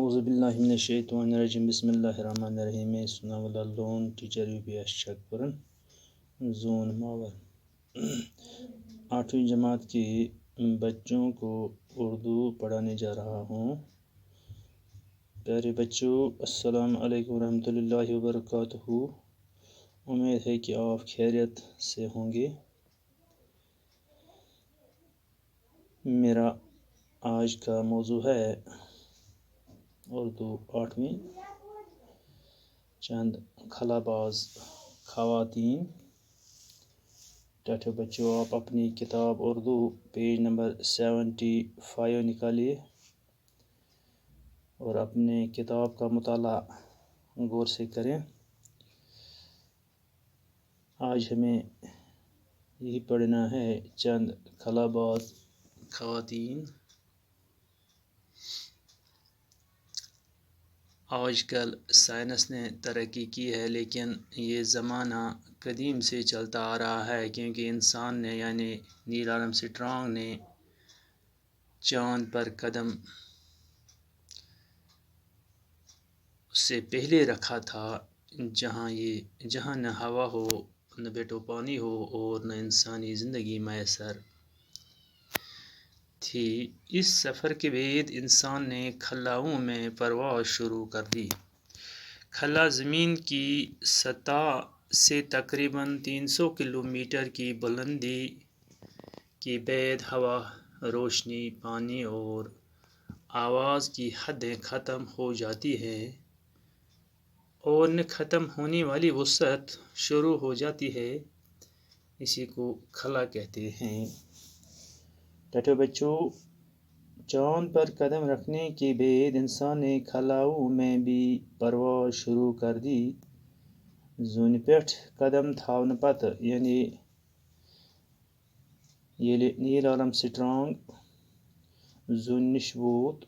اعوذ باللہ من الشیطان الرجیم بسم اللہ الرحمن الرحیم سنا والا لون ٹیچر یو پی ایس شکپورن زون ماور 8ویں جماعت کے بچوں کو اردو پڑھانے جا رہا ہوں۔ پیارے بچوں، السلام علیکم ورحمۃ اللہ وبرکاتہ۔ امید ہے کہ آپ خیریت سے ہوں گے۔ میرا آج کا موضوع ہے اردو 8ویں چند خلاباز خواتین۔ ٹھٹھے بچوں، آپ اپنی کتاب اردو پیج نمبر 75 نکالیے اور اپنے کتاب کا مطالعہ غور سے کریں۔ آج ہمیں یہی پڑھنا ہے چند خلاباز خواتین۔ آج کل سائنس نے ترقی کی ہے، لیکن یہ زمانہ قدیم سے چلتا آ رہا ہے، کیونکہ انسان نے یعنی نیل آرم اسٹرانگ نے چاند پر قدم سے پہلے رکھا تھا، جہاں نہ ہوا ہو، نہ بیٹو پانی ہو اور نہ انسانی زندگی میسر تھی۔ اس سفر کے بعد انسان نے خلاؤں میں پرواز شروع کر دی۔ خلا زمین کی سطح سے تقریباً 300 کلومیٹر کی بلندی کے بعد ہوا، روشنی، پانی اور آواز کی حدیں ختم ہو جاتی ہیں اور نہ ختم ہونے والی وسعت شروع ہو جاتی ہے۔ اسی کو خلا کہتے ہیں۔ ٹھٹھے بچوں، چاند پر قدم رکھنے کے بعد انسان نے خلاؤں میں بھی پرواز شروع کر دی۔ زون پیٹھ قدم تھاون پتہ یعنی نیل آرم اسٹرانگ زون نش ووت،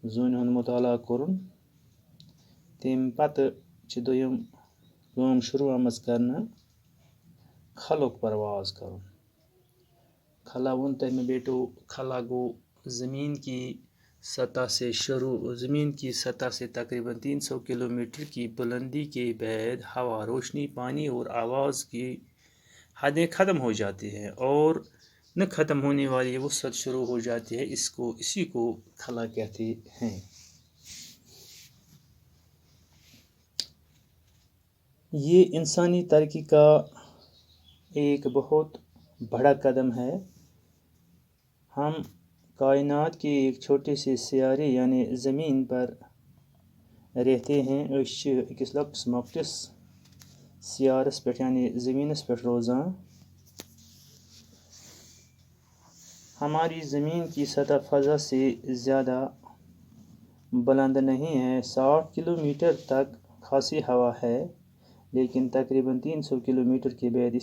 زون ہند مطالعہ کورن، تم پتہ چھ دویم کام شروع آمز کرنا خلق پرواز کرن۔ خلا ون تمہ بیٹو، خلا گو زمین کی سطح سے تقریباً 300 کلومیٹر کی بلندی کے بعد ہوا، روشنی، پانی اور آواز کی حدیں ختم ہو جاتی ہیں اور نہ ختم ہونے والی وسعت شروع ہو جاتی ہے۔ اسی کو خلا کہتے ہیں۔ یہ انسانی ترقی کا ایک بہت بڑا قدم ہے۔ ہم کائنات کے ایک چھوٹے سے سیارے یعنی زمین پر رہتے ہیں۔ أکس لۄکٹس مۄکٹس سیارس پٮ۪ٹھ یعنی زمینس پٮ۪ٹھ روزان۔ ہماری زمین کی سطح فضا سے زیادہ بلند نہیں ہے۔ 60 کلومیٹر تک خاصی ہوا ہے، لیکن تقریباً 300 کلومیٹر کے بعد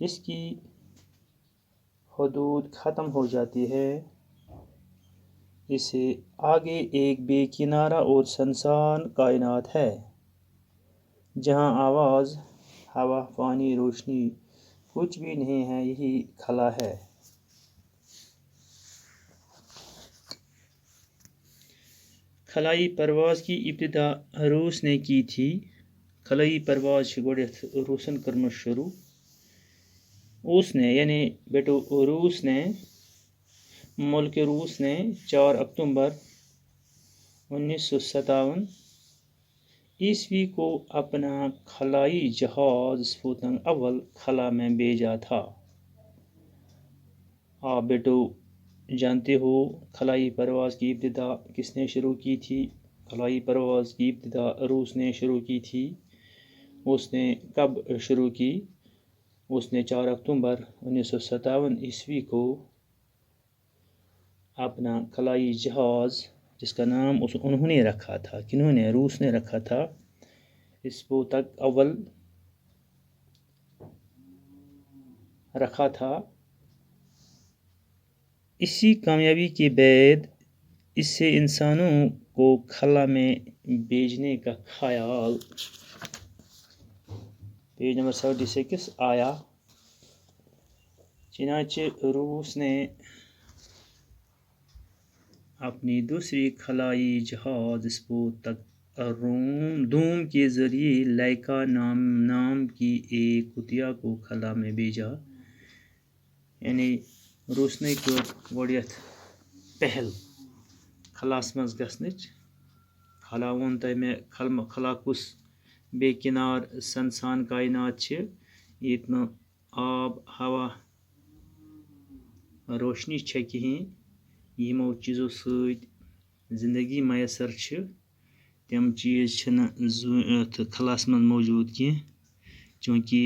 اس کی حدود ختم ہو جاتی ہے۔ اس سے آگے ایک بے کنارہ اور سنسان کائنات ہے، جہاں آواز، ہوا، پانی، روشنی کچھ بھی نہیں ہے۔ یہی خلا ہے۔ خلائی پرواز کی ابتدا روس نے کی تھی۔ خلائی پرواز گۄڈنیتھ روسن کٔرمٕژ شروع۔ ملک روس نے 4 اکتوبر 1957 عیسوی کو اپنا خلائی جہاز سپوتنک اول خلا میں بھیجا تھا۔ آپ بیٹو جانتے ہو خلائی پرواز کی ابتدا کس نے شروع کی تھی؟ خلائی پرواز کی ابتدا روس نے شروع کی تھی۔ اس نے کب شروع کی؟ اس نے 4 اکتوبر 1957 عیسوی کو اپنا خلائی جہاز، جس کا نام انہوں نے رکھا تھا، کنہوں نے؟ روس نے رکھا تھا، سپوتنک اول رکھا تھا۔ اسی کامیابی کے بعد اس سے انسانوں کو خلا میں بھیجنے کا خیال پیج نمبر 76 آیا۔ چنانچہ روس نے اپنی دوسری خلائی جہاز اسپوت تک دوم کے ذریعے لائکا نام کی ایک کتیا کو خلا میں بھیجا. یعنی روسنے کور گۄڈٕنیتھ پہل خلاس منٛز گژھنٕچ. خلا ووٚن تۄہہِ مےٚ خلا کُس بے کنار سنسان کائنات چھِ ییٚتہِ نہٕ آب ہوا روشنی چھےٚ کِہیٖنۍ. یِمو چیٖزو سۭتۍ زندگی میسر چھِ تِم چیٖز چھِنہٕ یَتھ خلاس منٛز موجوٗد کینٛہہ. چوٗنٛکہِ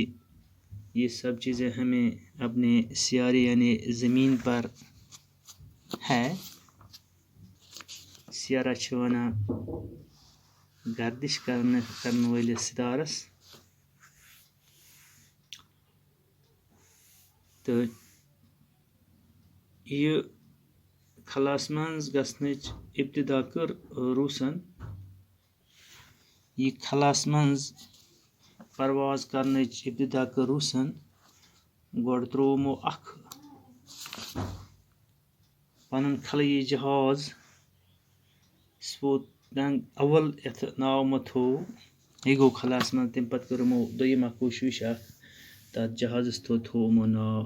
یہ سب چیزیں ہمیں اپنے سیارے یعنی زمین پر ہے. سیارہ چھِ وَنان گردش کرن وٲلِس ستارس. تہٕ یہِ خلاس منٛز گژھنٕچ ابتدا کٔر روٗسن. یہِ خلاس منٛز پرواز کرنٕچ ابتدا کٔر روٗسن. گۄڈٕ ترٛوو یِمو اکھ پنُن خلٲیی جہاز سپوتنک اول یتھ ناو یِمو تھوٚو یہِ گوٚو خلاس منٛز. تمہِ پتہٕ کٔر یِمو دوٚیِم اکھ کوٗشِش اکھ تتھ جہازس تھوٚو یِمو ناو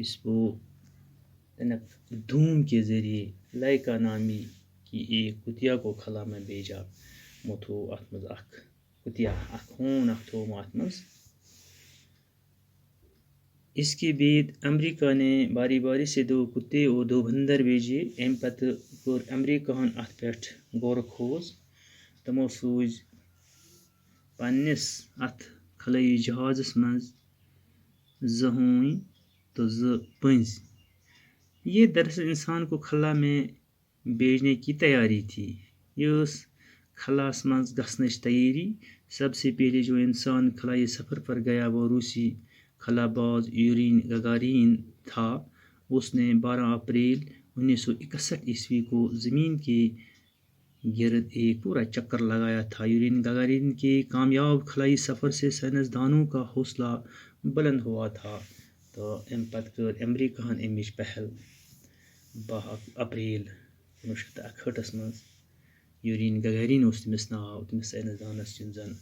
اسپوتنک دھوم کے ذریعے لائکا نامی کی ایک کتیا کو خلا میں بھیجا. یِمو تھوٚو اتھ منٛز اکھ کتیا اکھ ہوٗن اکھ تھوٚو یِمو اتھ منٛز. اس کے بعد امریکہ نے باری باری سے 2 کتے اور 2 بندر بھیجے. امہِ پتہٕ کوٚر امریکہن اتھ پٮ۪ٹھ غورٕ کھوژ. تِمو سوٗزۍ پننِس اتھ خلٲیی جہازس منٛز 2 ہوٗنۍ تہٕ 2 پٔنٛزۍ. یہ دراصل انسان کو خلا میں بھیجنے کی تیاری تھی. یہ ٲس خلاس منٛز گژھنٕچ تیٲری. سب سے پہلے جو انسان خلائی سفر پر گیا وہ روسی خلا باز یورین گگارین تھا. اس نے 12 اپریل 1961 عیسوی کو زمین کے گرد ایک پورا چکر لگایا تھا. یورین گگارین کے کامیاب خلائی سفر سے سائنسدانوں کا حوصلہ بلند ہوا تھا. تو امہِ پتہٕ کٔر امریکہن امِچ پہل 12 اپریل 1961 منٛز. یورین گگارین اوس تٔمِس ناو تٔمِس سائنسدانس یِم زن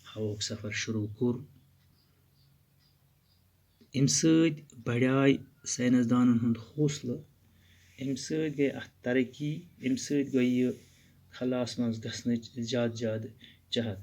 ہوہُک سفر شروٗع کوٚر. امہِ سۭتۍ بڑھیاے سائنسدانن ہُنٛد حوصلہٕ. امہِ سۭتۍ گٔے اتھ ترقی. امہِ سۭتۍ گٔے یہِ خلاس منٛز گژھنٕچ زیادٕ چاہت.